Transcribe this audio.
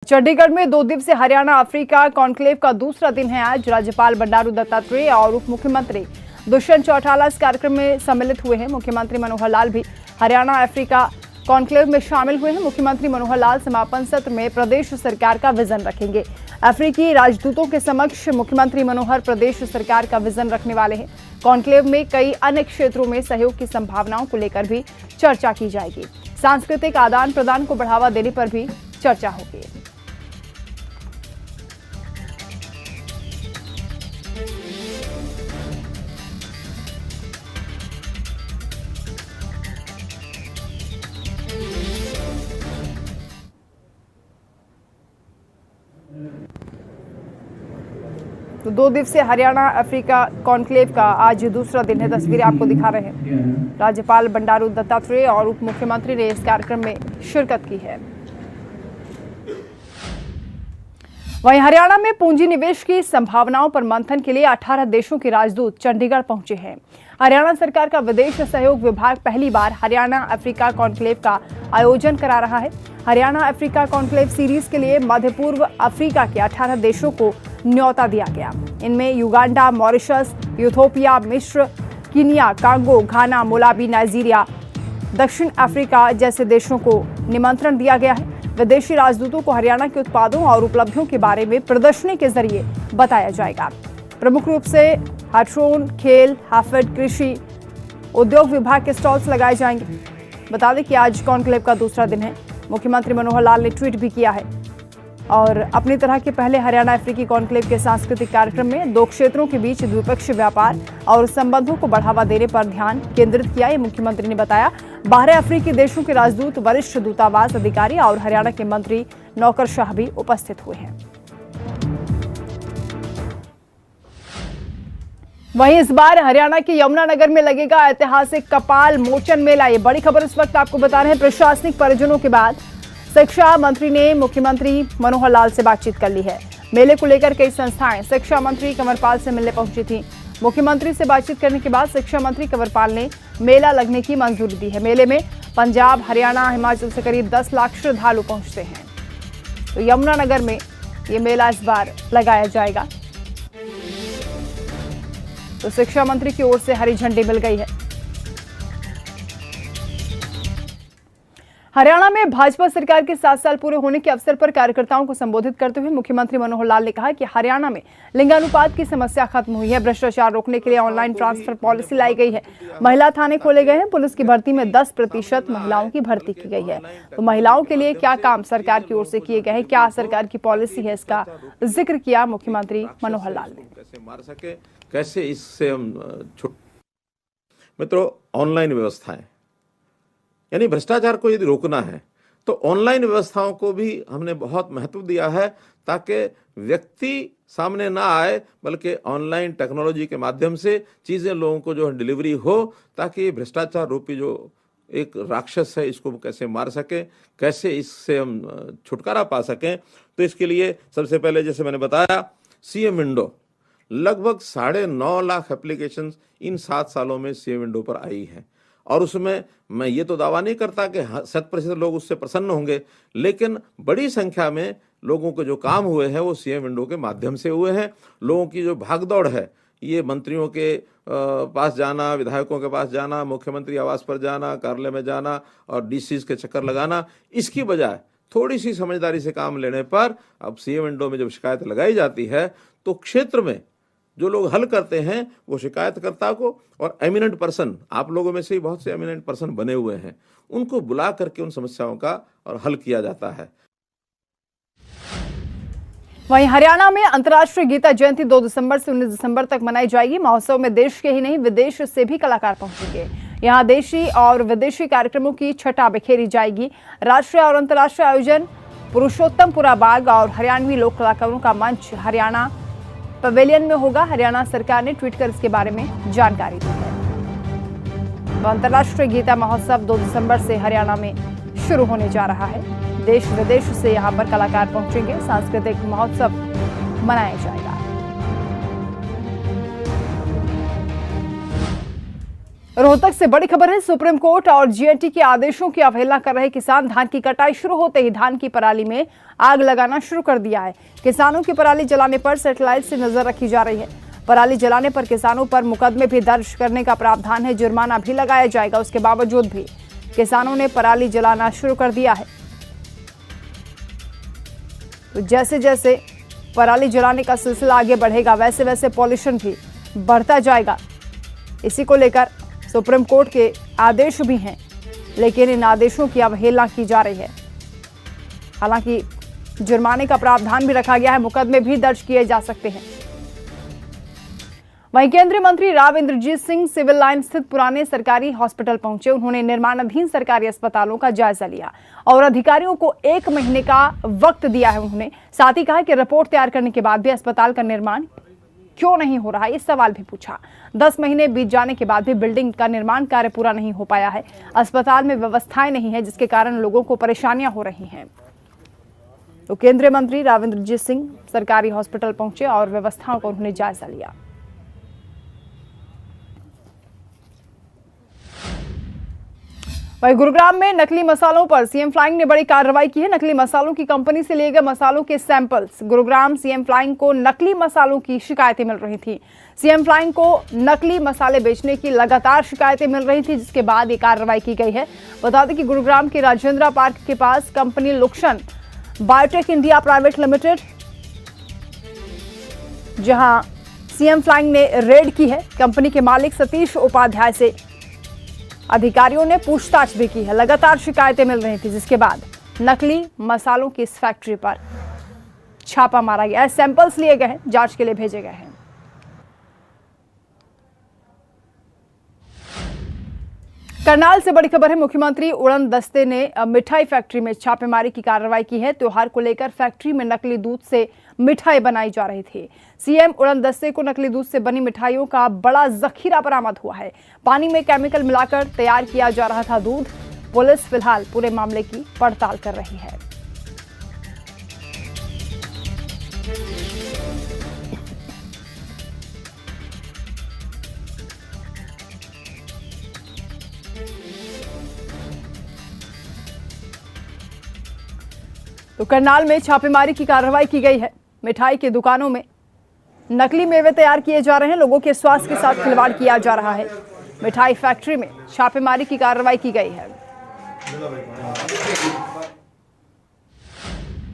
चंडीगढ़ में 2 दिवसीय Haryana Africa conclave का दूसरा दिन है आज। राज्यपाल बंडारू दत्तात्रेय और उप मुख्यमंत्री दुष्यंत चौटाला इस कार्यक्रम में सम्मिलित हुए हैं। मुख्यमंत्री मनोहर लाल भी हरियाणा अफ्रीका कॉन्क्लेव में शामिल हुए हैं। मुख्यमंत्री मनोहर लाल समापन सत्र में प्रदेश सरकार का विजन रखेंगे। अफ्रीकी राजदूतों के समक्ष मुख्यमंत्री मनोहर प्रदेश सरकार का विजन रखने वाले हैं। कॉन्क्लेव में कई अन्य क्षेत्रों में सहयोग की संभावनाओं को लेकर भी चर्चा की जाएगी। सांस्कृतिक आदान प्रदान को बढ़ावा देने पर भी चर्चा होगी। तो 2 दिवसीय हरियाणा अफ्रीका कॉन्क्लेव का आज दूसरा दिन है। तस्वीरें आपको दिखा रहे हैं। राज्यपाल बंडारू दत्तात्रेय और उप मुख्यमंत्री ने इस कार्यक्रम में शिरकत की है। वहीं हरियाणा में पूंजी निवेश की संभावनाओं पर मंथन के लिए 18 देशों के राजदूत चंडीगढ़ पहुंचे हैं। हरियाणा सरकार का विदेश सहयोग विभाग पहली बार हरियाणा अफ्रीका कॉन्क्लेव का आयोजन करा रहा है। हरियाणा अफ्रीका कॉन्क्लेव सीरीज के लिए मध्य पूर्व अफ्रीका के 18 देशों को न्योता दिया गया। इनमें युगांडा, मॉरिशस, इथियोपिया, मिस्र, कीनिया, कांगो, घाना, मोलावी, नाइजीरिया, दक्षिण अफ्रीका जैसे देशों को निमंत्रण दिया गया है। विदेशी राजदूतों को हरियाणा के उत्पादों और उपलब्धियों के बारे में प्रदर्शनी के जरिए बताया जाएगा। प्रमुख रूप से हार्ट्रोन, खेल, हाफेड, कृषि, उद्योग विभाग के स्टॉल्स लगाए जाएंगे। बता दें कि आज कॉन्क्लेव का दूसरा दिन है। मुख्यमंत्री मनोहर लाल ने ट्वीट भी किया है और अपनी तरह के पहले हरियाणा अफ्रीकी कॉन्क्लेव के सांस्कृतिक कार्यक्रम में 2 क्षेत्रों के बीच द्विपक्षीय व्यापार और संबंधों को बढ़ावा देने पर ध्यान केंद्रित किया। ये मुख्यमंत्री ने बताया। 12 अफ्रीकी देशों के राजदूत, वरिष्ठ दूतावास अधिकारी और हरियाणा के मंत्री नौकरशाह भी उपस्थित हुए हैं। वहीं इस बार हरियाणा के यमुनानगर में लगेगा ऐतिहासिक कपाल मोचन मेला। ये बड़ी खबर इस वक्त आपको बता रहे हैं। प्रशासनिक परिजनों के बाद शिक्षा मंत्री ने मुख्यमंत्री मनोहर लाल से बातचीत कर ली है। मेले को लेकर कई संस्थाएं शिक्षा मंत्री कंवरपाल से मिलने पहुंची थी। मुख्यमंत्री से बातचीत करने के बाद शिक्षा मंत्री कंवरपाल ने मेला लगने की मंजूरी दी है। मेले में पंजाब, हरियाणा, हिमाचल से करीब 10 लाख श्रद्धालु पहुंचते हैं। तो यमुनानगर में ये मेला इस बार लगाया जाएगा। तो शिक्षा मंत्री की ओर से हरी झंडी मिल गई है। हरियाणा में भाजपा सरकार के 7 साल पूरे होने के अवसर पर कार्यकर्ताओं को संबोधित करते हुए मुख्यमंत्री मनोहर लाल ने कहा कि हरियाणा में लिंगानुपात की समस्या खत्म हुई है। भ्रष्टाचार रोकने के लिए ऑनलाइन ट्रांसफर पॉलिसी लाई गई है। महिला थाने खोले गए हैं। पुलिस की भर्ती में 10% महिलाओं की भर्ती की गई है। तो महिलाओं के लिए क्या काम सरकार की ओर से किए गए हैं, क्या सरकार की पॉलिसी है, इसका जिक्र किया मुख्यमंत्री मनोहर लाल ने। कैसे इससे हम मित्रों ऑनलाइन व्यवस्थाएं यानी भ्रष्टाचार को यदि रोकना है तो ऑनलाइन व्यवस्थाओं को भी हमने बहुत महत्व दिया है ताकि व्यक्ति सामने ना आए बल्कि ऑनलाइन टेक्नोलॉजी के माध्यम से चीजें लोगों को जो डिलीवरी हो ताकि भ्रष्टाचार रूपी जो एक राक्षस है इसको कैसे मार सके, कैसे इससे हम छुटकारा पा सकें। तो इसके लिए सबसे पहले जैसे मैंने बताया सीएम विंडो लगभग 9.5 लाख एप्लीकेशंस इन 7 सालों में सीएम विंडो पर आई है। और उसमें मैं ये तो दावा नहीं करता कि 100% लोग उससे प्रसन्न होंगे, लेकिन बड़ी संख्या में लोगों के जो काम हुए हैं वो सीएम विंडो के माध्यम से हुए हैं। लोगों की जो भागदौड़ है, ये मंत्रियों के पास जाना, विधायकों के पास जाना, मुख्यमंत्री आवास पर जाना, कार्यालय में जाना और डीसीज के चक्कर लगाना, इसकी बजाय थोड़ी सी समझदारी से काम लेने पर अब सीएम विंडो में जब शिकायत लगाई जाती है तो क्षेत्र में जो लोग हल करते हैं वो शिकायतकर्ता को और एमिनेंट पर्सन, आप लोगों में से ही बहुत से एमिनेंट पर्सन बने हुए हैं, उनको बुला करके उन समस्याओं का और हल किया जाता है। वहीं हरियाणा में अंतर्राष्ट्रीय गीता जयंती 2 दिसंबर से 19 दिसंबर तक मनाई जाएगी। महोत्सव में देश के ही नहीं विदेश से भी कलाकार पहुंचेंगे। यहाँ देशी और विदेशी कार्यक्रमों की छटा बिखेरी जाएगी। राष्ट्रीय और अंतर्राष्ट्रीय आयोजन पुरुषोत्तमपुरा बाग और हरियाणवी लोक कलाकारों का मंच हरियाणा पवेलियन में होगा। हरियाणा सरकार ने ट्वीट कर इसके बारे में जानकारी दी है। तो अंतर्राष्ट्रीय गीता महोत्सव 2 दिसंबर से हरियाणा में शुरू होने जा रहा है। देश विदेश से यहां पर कलाकार पहुंचेंगे। सांस्कृतिक महोत्सव मनाया जाएगा। रोहतक से बड़ी खबर है। सुप्रीम कोर्ट और जीएनटी के आदेशों की अवहेलना कर रहे किसान धान की कटाई शुरू होते ही धान की पराली में आग लगाना शुरू कर दिया है। किसानों की पराली जलाने पर सैटेलाइट से नजर रखी जा रही है। पराली जलाने पर किसानों पर मुकदमे भी दर्ज करने का प्रावधान है। जुर्माना भी लगाया जाएगा। उसके बावजूद भी किसानों ने पराली जलाना शुरू कर दिया है। तो जैसे जैसे पराली जलाने का सिलसिला आगे बढ़ेगा वैसे वैसे पॉल्यूशन भी बढ़ता जाएगा। इसी को लेकर सुप्रीम कोर्ट के आदेश भी हैं, लेकिन इन आदेशों की अवहेलना की जा रही है। हालांकि जुर्माने का प्रावधान भी रखा गया है, मुकदमे भी दर्ज किए जा सकते हैं। वहीं केंद्रीय मंत्री राव इंद्रजीत सिंह सिविल लाइन स्थित पुराने सरकारी हॉस्पिटल पहुंचे। उन्होंने निर्माणाधीन सरकारी अस्पतालों का जायजा लिया और अधिकारियों को 1 महीने का वक्त दिया है। उन्होंने साथ ही कहा कि रिपोर्ट तैयार करने के बाद भी अस्पताल का निर्माण क्यों नहीं हो रहा है, इस सवाल भी पूछा। 10 महीने बीत जाने के बाद भी बिल्डिंग का निर्माण कार्य पूरा नहीं हो पाया है। अस्पताल में व्यवस्थाएं नहीं है, जिसके कारण लोगों को परेशानियां हो रही हैं। तो केंद्रीय मंत्री राव इंद्रजीत सिंह सरकारी हॉस्पिटल पहुंचे और व्यवस्थाओं का उन्होंने जायजा लिया। वहीं गुरुग्राम में नकली मसालों पर सीएम फ्लाइंग ने बड़ी कार्रवाई की है। नकली मसालों की कंपनी से लिए गए मसालों के सैंपल्स। गुरुग्राम सीएम फ्लाइंग को नकली मसालों की शिकायतें मिल रही थी। सीएम फ्लाइंग को नकली मसाले बेचने की लगातार शिकायतें मिल रही थी, जिसके बाद ये कार्रवाई की गई है। बता दें कि गुरुग्राम के राजेंद्रा पार्क के पास company Luxon biotech India private limited, जहां सीएम फ्लाइंग ने रेड की है। कंपनी के मालिक सतीश उपाध्याय से अधिकारियों ने पूछताछ भी की है। लगातार शिकायतें मिल रही थी, जिसके बाद नकली मसालों की इस फैक्ट्री पर छापा मारा गया है। सैंपल्स लिए गए हैं, जांच के लिए भेजे गए हैं। करनाल से बड़ी खबर है। मुख्यमंत्री उड़न दस्ते ने मिठाई फैक्ट्री में छापेमारी की कार्रवाई की है। त्योहार को लेकर फैक्ट्री में नकली दूध से मिठाई बनाई जा रही थी। सीएम उड़न दस्ते को नकली दूध से बनी मिठाइयों का बड़ा जखीरा बरामद हुआ है। पानी में केमिकल मिलाकर तैयार किया जा रहा था दूध। पुलिस फिलहाल पूरे मामले की पड़ताल कर रही है। तो करनाल में छापेमारी की कार्रवाई की गई है। मिठाई की दुकानों में नकली मेवे तैयार किए जा रहे हैं। लोगों के स्वास्थ्य के साथ खिलवाड़ किया जा रहा है। मिठाई फैक्ट्री में छापेमारी की कार्रवाई की गई है।